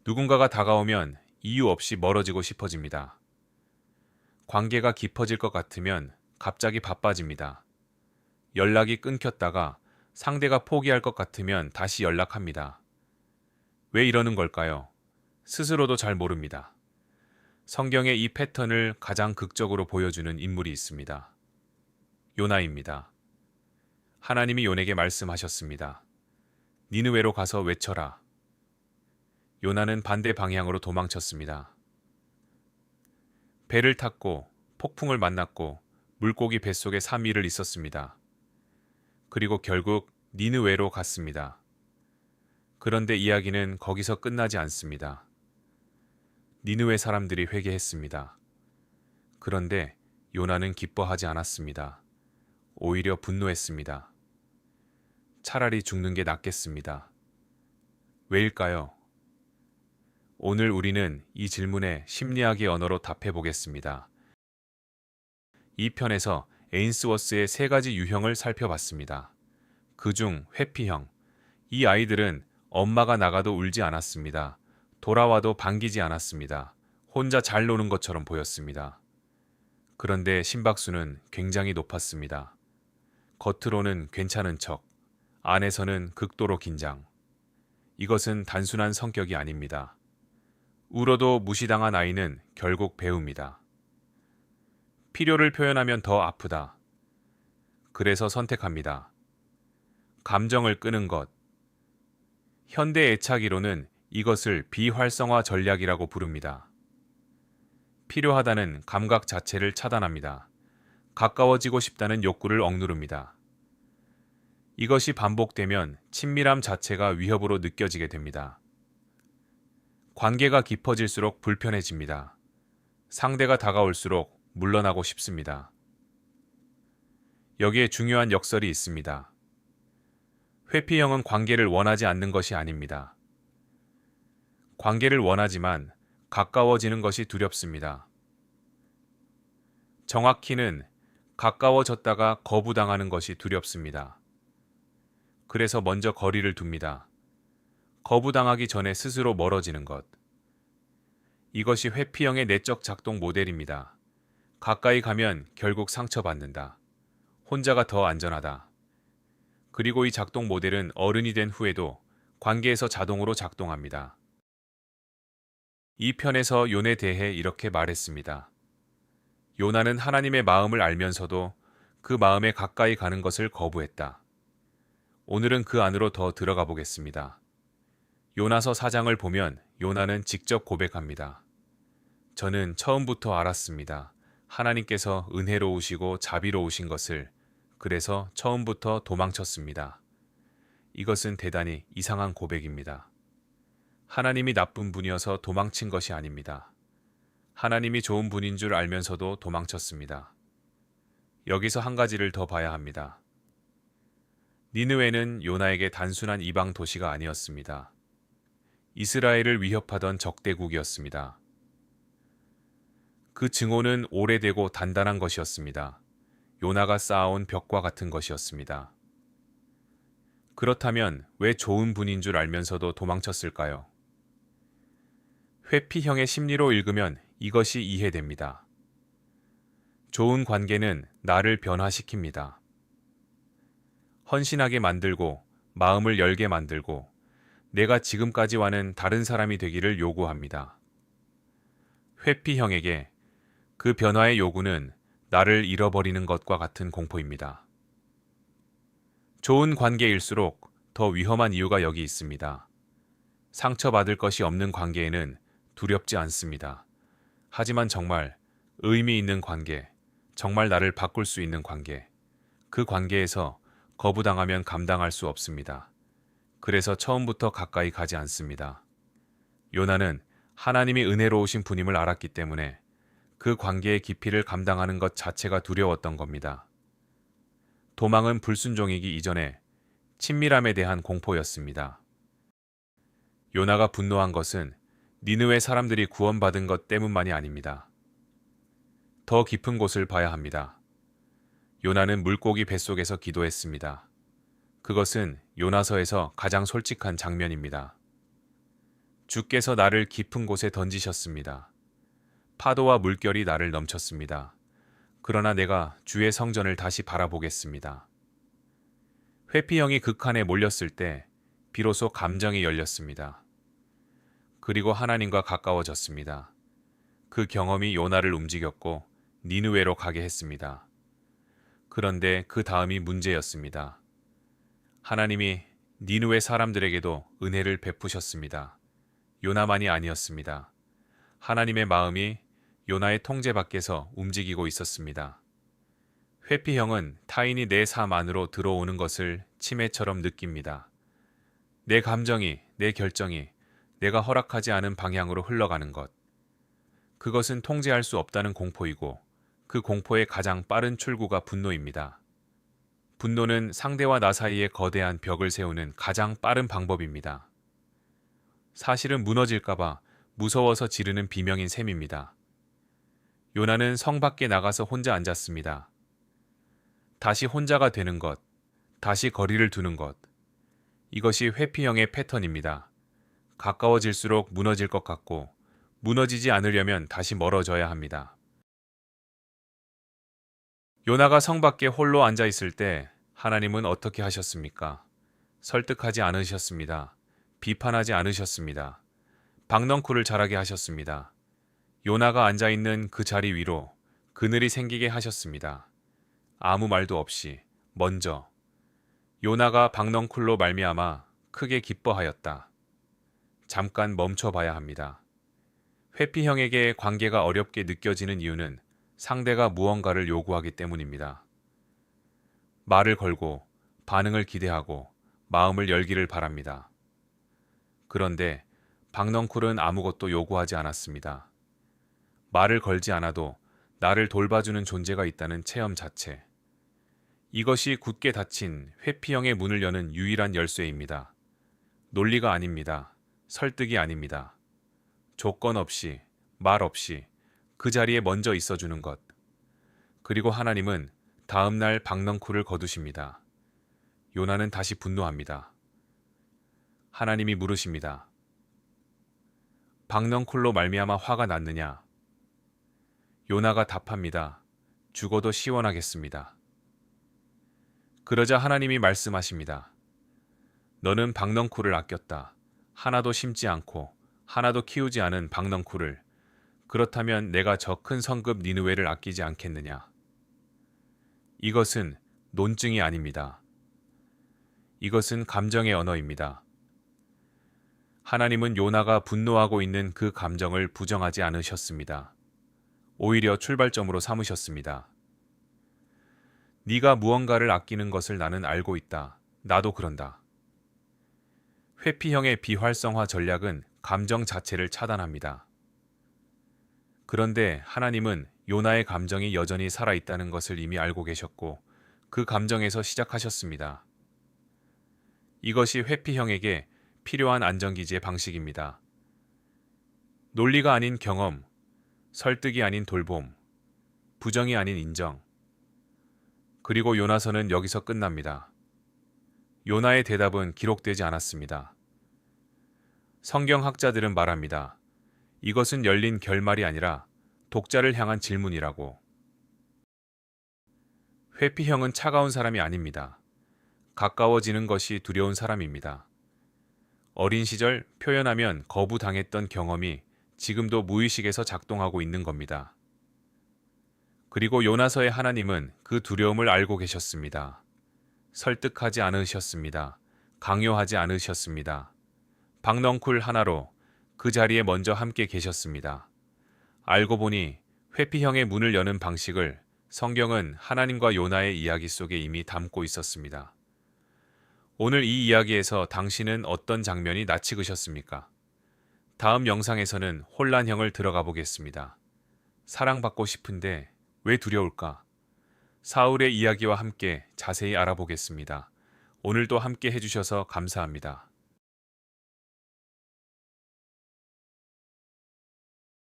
누군가가 다가오면 이유 없이 멀어지고 싶어집니다. 관계가 깊어질 것 같으면 갑자기 바빠집니다. 연락이 끊겼다가 상대가 포기할 것 같으면 다시 연락합니다. 왜 이러는 걸까요? 스스로도 잘 모릅니다. 성경에 이 패턴을 가장 극적으로 보여주는 인물이 있습니다. 요나입니다. 하나님이 요나에게 말씀하셨습니다. 니느웨로 가서 외쳐라. 요나는 반대 방향으로 도망쳤습니다. 배를 탔고 폭풍을 만났고 물고기 뱃속에 3일을 있었습니다. 그리고 결국 니느웨로 갔습니다. 그런데 이야기는 거기서 끝나지 않습니다. 니느웨 사람들이 회개했습니다. 그런데 요나는 기뻐하지 않았습니다. 오히려 분노했습니다. 차라리 죽는 게 낫겠습니다. 왜일까요? 오늘 우리는 이 질문에 심리학의 언어로 답해 보겠습니다. 이 편에서 에인스워스의 세 가지 유형을 살펴봤습니다. 그중 회피형. 이 아이들은 엄마가 나가도 울지 않았습니다. 돌아와도 반기지 않았습니다. 혼자 잘 노는 것처럼 보였습니다. 그런데 심박수는 굉장히 높았습니다. 겉으로는 괜찮은 척, 안에서는 극도로 긴장. 이것은 단순한 성격이 아닙니다. 울어도 무시당한 아이는 결국 배웁니다. 필요를 표현하면 더 아프다. 그래서 선택합니다. 감정을 끄는 것. 현대 애착이론은 이것을 비활성화 전략이라고 부릅니다. 필요하다는 감각 자체를 차단합니다. 가까워지고 싶다는 욕구를 억누릅니다. 이것이 반복되면 친밀함 자체가 위협으로 느껴지게 됩니다. 관계가 깊어질수록 불편해집니다. 상대가 다가올수록 물러나고 싶습니다. 여기에 중요한 역설이 있습니다. 회피형은 관계를 원하지 않는 것이 아닙니다. 관계를 원하지만 가까워지는 것이 두렵습니다. 정확히는 가까워졌다가 거부당하는 것이 두렵습니다. 그래서 먼저 거리를 둡니다. 거부당하기 전에 스스로 멀어지는 것. 이것이 회피형의 내적 작동 모델입니다. 가까이 가면 결국 상처받는다. 혼자가 더 안전하다. 그리고 이 작동 모델은 어른이 된 후에도 관계에서 자동으로 작동합니다. 이 편에서 요나에 대해 이렇게 말했습니다. 요나는 하나님의 마음을 알면서도 그 마음에 가까이 가는 것을 거부했다. 오늘은 그 안으로 더 들어가 보겠습니다. 요나서 4장을 보면 요나는 직접 고백합니다. 저는 처음부터 알았습니다. 하나님께서 은혜로우시고 자비로우신 것을. 그래서 처음부터 도망쳤습니다. 이것은 대단히 이상한 고백입니다. 하나님이 나쁜 분이어서 도망친 것이 아닙니다. 하나님이 좋은 분인 줄 알면서도 도망쳤습니다. 여기서 한 가지를 더 봐야 합니다. 니느웨는 요나에게 단순한 이방 도시가 아니었습니다. 이스라엘을 위협하던 적대국이었습니다. 그 증오는 오래되고 단단한 것이었습니다. 요나가 쌓아온 벽과 같은 것이었습니다. 그렇다면 왜 좋은 분인 줄 알면서도 도망쳤을까요? 회피형의 심리로 읽으면 이것이 이해됩니다. 좋은 관계는 나를 변화시킵니다. 헌신하게 만들고 마음을 열게 만들고 내가 지금까지와는 다른 사람이 되기를 요구합니다. 회피형에게 그 변화의 요구는 나를 잃어버리는 것과 같은 공포입니다. 좋은 관계일수록 더 위험한 이유가 여기 있습니다. 상처받을 것이 없는 관계에는 두렵지 않습니다. 하지만 정말 의미 있는 관계, 정말 나를 바꿀 수 있는 관계, 그 관계에서 거부당하면 감당할 수 없습니다. 그래서 처음부터 가까이 가지 않습니다. 요나는 하나님이 은혜로우신 분임을 알았기 때문에 그 관계의 깊이를 감당하는 것 자체가 두려웠던 겁니다. 도망은 불순종이기 이전에 친밀함에 대한 공포였습니다. 요나가 분노한 것은 니느웨 사람들이 구원받은 것 때문만이 아닙니다. 더 깊은 곳을 봐야 합니다. 요나는 물고기 뱃속에서 기도했습니다. 그것은 요나서에서 가장 솔직한 장면입니다. 주께서 나를 깊은 곳에 던지셨습니다. 파도와 물결이 나를 넘쳤습니다. 그러나 내가 주의 성전을 다시 바라보겠습니다. 회피형이 극한에 몰렸을 때 비로소 감정이 열렸습니다. 그리고 하나님과 가까워졌습니다. 그 경험이 요나를 움직였고 니느웨로 가게 했습니다. 그런데 그 다음이 문제였습니다. 하나님이 니느웨 사람들에게도 은혜를 베푸셨습니다. 요나만이 아니었습니다. 하나님의 마음이 요나의 통제 밖에서 움직이고 있었습니다. 회피형은 타인이 내 삶 안으로 들어오는 것을 치매처럼 느낍니다. 내 감정이, 내 결정이 내가 허락하지 않은 방향으로 흘러가는 것. 그것은 통제할 수 없다는 공포이고 그 공포의 가장 빠른 출구가 분노입니다. 분노는 상대와 나 사이에 거대한 벽을 세우는 가장 빠른 방법입니다. 사실은 무너질까봐 무서워서 지르는 비명인 셈입니다. 요나는 성 밖에 나가서 혼자 앉았습니다. 다시 혼자가 되는 것, 다시 거리를 두는 것. 이것이 회피형의 패턴입니다. 가까워질수록 무너질 것 같고 무너지지 않으려면 다시 멀어져야 합니다. 요나가 성 밖에 홀로 앉아 있을 때 하나님은 어떻게 하셨습니까? 설득하지 않으셨습니다. 비판하지 않으셨습니다. 박넝쿨을 자라게 하셨습니다. 요나가 앉아 있는 그 자리 위로 그늘이 생기게 하셨습니다. 아무 말도 없이 먼저 요나가 박넝쿨로 말미암아 크게 기뻐하였다. 잠깐 멈춰봐야 합니다. 회피형에게 관계가 어렵게 느껴지는 이유는 상대가 무언가를 요구하기 때문입니다. 말을 걸고 반응을 기대하고 마음을 열기를 바랍니다. 그런데 박넝쿨은 아무것도 요구하지 않았습니다. 말을 걸지 않아도 나를 돌봐주는 존재가 있다는 체험 자체. 이것이 굳게 닫힌 회피형의 문을 여는 유일한 열쇠입니다. 논리가 아닙니다. 설득이 아닙니다. 조건 없이, 말 없이 그 자리에 먼저 있어주는 것. 그리고 하나님은 다음 날 박넝쿨을 거두십니다. 요나는 다시 분노합니다. 하나님이 물으십니다. 박넝쿨로 말미암아 화가 났느냐? 요나가 답합니다. 죽어도 시원하겠습니다. 그러자 하나님이 말씀하십니다. 너는 박넝쿨을 아꼈다. 하나도 심지 않고 하나도 키우지 않은 박넝쿨을. 그렇다면 내가 저 큰 성급 니느웨를 아끼지 않겠느냐? 이것은 논증이 아닙니다. 이것은 감정의 언어입니다. 하나님은 요나가 분노하고 있는 그 감정을 부정하지 않으셨습니다. 오히려 출발점으로 삼으셨습니다. 네가 무언가를 아끼는 것을 나는 알고 있다. 나도 그런다. 회피형의 비활성화 전략은 감정 자체를 차단합니다. 그런데 하나님은 요나의 감정이 여전히 살아있다는 것을 이미 알고 계셨고 그 감정에서 시작하셨습니다. 이것이 회피형에게 필요한 안전기지의 방식입니다. 논리가 아닌 경험, 설득이 아닌 돌봄, 부정이 아닌 인정. 그리고 요나서는 여기서 끝납니다. 요나의 대답은 기록되지 않았습니다. 성경학자들은 말합니다. 이것은 열린 결말이 아니라 독자를 향한 질문이라고. 회피형은 차가운 사람이 아닙니다. 가까워지는 것이 두려운 사람입니다. 어린 시절 표현하면 거부당했던 경험이 지금도 무의식에서 작동하고 있는 겁니다. 그리고 요나서의 하나님은 그 두려움을 알고 계셨습니다. 설득하지 않으셨습니다. 강요하지 않으셨습니다. 박넝쿨 하나로 그 자리에 먼저 함께 계셨습니다. 알고 보니 회피형의 문을 여는 방식을 성경은 하나님과 요나의 이야기 속에 이미 담고 있었습니다. 오늘 이 이야기에서 당신은 어떤 장면이 낯익으셨습니까? 다음 영상에서는 혼란형을 들어가 보겠습니다. 사랑받고 싶은데 왜 두려울까? 사울의 이야기와 함께 자세히 알아보겠습니다. 오늘도 함께 해주셔서 감사합니다.